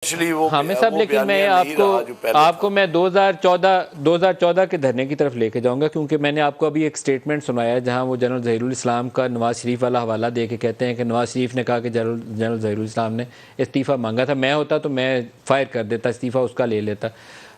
حامد صاحب لیکن میں آپ کو میں 2014 کے دھرنے کی طرف لے کے جاؤں گا، کیونکہ میں نے آپ کو ابھی ایک سٹیٹمنٹ سنایا جہاں وہ جنرل ظہیر الاسلام کا نواز شریف والا حوالہ دے کے کہتے ہیں کہ نواز شریف نے کہا کہ جنرل ظہیر الاسلام نے استعفیٰ مانگا تھا، میں ہوتا تو میں فائر کر دیتا، استعفیٰ اس کا لے لیتا۔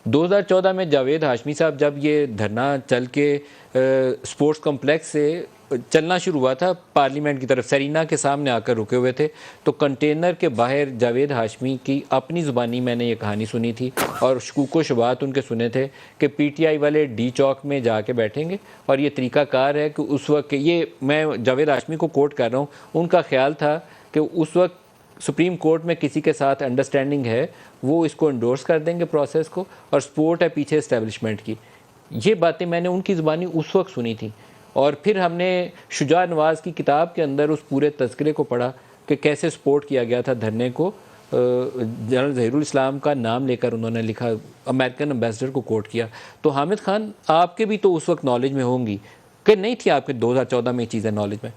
2014 میں جاوید ہاشمی صاحب جب یہ دھرنا چل کے سپورٹس کمپلیکس سے چلنا شروع ہوا تھا پارلیمنٹ کی طرف، سرینا کے سامنے آ کر رکے ہوئے تھے، تو کنٹینر کے باہر جاوید ہاشمی کی اپنی زبانی میں نے یہ کہانی سنی تھی اور شکوک و شبہات ان کے سنے تھے کہ پی ٹی آئی والے ڈی چوک میں جا کے بیٹھیں گے اور یہ طریقہ کار ہے کہ اس وقت، یہ میں جاوید ہاشمی کو کوٹ کر رہا ہوں، ان کا خیال تھا کہ اس وقت سپریم کورٹ میں کسی کے ساتھ انڈرسٹینڈنگ ہے، وہ اس کو انڈورس کر دیں گے پروسیس کو، اور سپورٹ ہے پیچھے اسٹیبلشمنٹ کی۔ یہ باتیں میں نے ان کی زبانی اس وقت سنی تھیں، اور پھر ہم نے شجاع نواز کی کتاب کے اندر اس پورے تذکرے کو پڑھا کہ کیسے سپورٹ کیا گیا تھا دھرنے کو، جنرل ظہیر الاسلام کا نام لے کر انہوں نے لکھا، امریکن امبیسڈر کو کوٹ کیا۔ تو حامد خان آپ کے بھی تو اس وقت نالج میں ہوں گی کہ نہیں تھی آپ کے 2014 میں یہ چیزیں نالج میں؟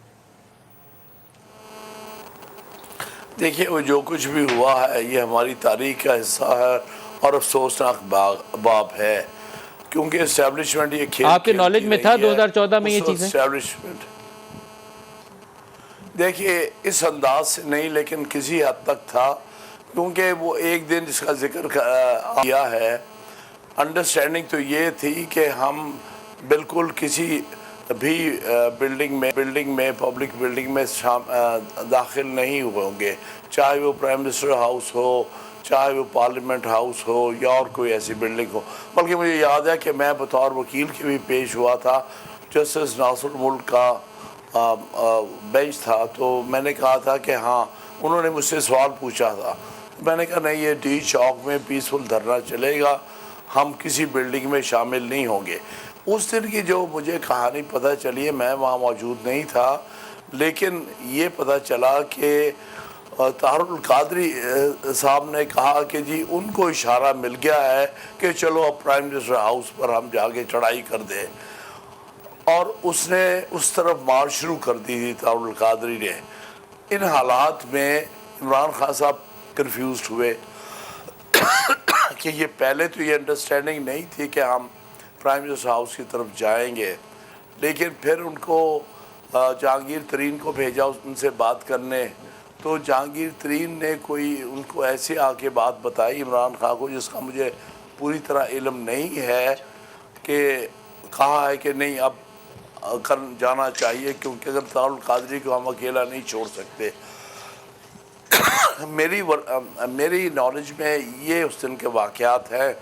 دیکھیے وہ جو کچھ بھی ہوا ہے یہ ہماری تاریخ کا حصہ ہے اور افسوسناک باب ہے، کیونکہ اسٹیبلشمنٹ یہ کھیل آپ کے نالج میں تھا 2014 میں یہ چیزیں؟ اسٹیبلشمنٹ دیکھیے اس انداز سے نہیں، لیکن کسی حد تک تھا، کیونکہ وہ ایک دن جس کا ذکر کیا ہے، انڈرسٹینڈنگ تو یہ تھی کہ ہم بالکل کسی بھی بلڈنگ میں پبلک بلڈنگ میں داخل نہیں ہوں گے، چاہے وہ پرائم منسٹر ہاؤس ہو، چاہے وہ پارلیمنٹ ہاؤس ہو یا اور کوئی ایسی بلڈنگ ہو۔ بلکہ مجھے یاد ہے کہ میں بطور وکیل کے بھی پیش ہوا تھا، جسٹس ناصر الملک کا بینچ تھا، تو میں نے کہا تھا کہ ہاں، انہوں نے مجھ سے سوال پوچھا تھا، میں نے کہا نہیں، یہ ڈی چوک میں پیسفل دھرنا چلے گا، ہم کسی بلڈنگ میں شامل نہیں ہوں گے۔ اس دن کی جو مجھے کہانی پتہ چلی ہے، میں وہاں موجود نہیں تھا، لیکن یہ پتہ چلا کہ طاہر القادری صاحب نے کہا کہ جی ان کو اشارہ مل گیا ہے کہ چلو اب پرائم منسٹر ہاؤس پر ہم جا کے چڑھائی کر دیں، اور اس نے اس طرف مارچ شروع کر دی تھی طاہر القادری نے۔ ان حالات میں عمران خان صاحب کنفیوزڈ ہوئے کہ یہ پہلے تو یہ انڈرسٹینڈنگ نہیں تھی کہ ہم پرائم منسٹر ہاؤس کی طرف جائیں گے، لیکن پھر ان کو جہانگیر ترین کو بھیجا ان سے بات کرنے، تو جہانگیر ترین نے کوئی ان کو ایسے آ کے بات بتائی عمران خان کو، جس کا مجھے پوری طرح علم نہیں ہے، کہ کہا ہے کہ نہیں اب کر جانا چاہیے، کیونکہ اگر طاہر القادری کو ہم اکیلا نہیں چھوڑ سکتے۔ میری نالج میں یہ اس دن کے واقعات ہیں۔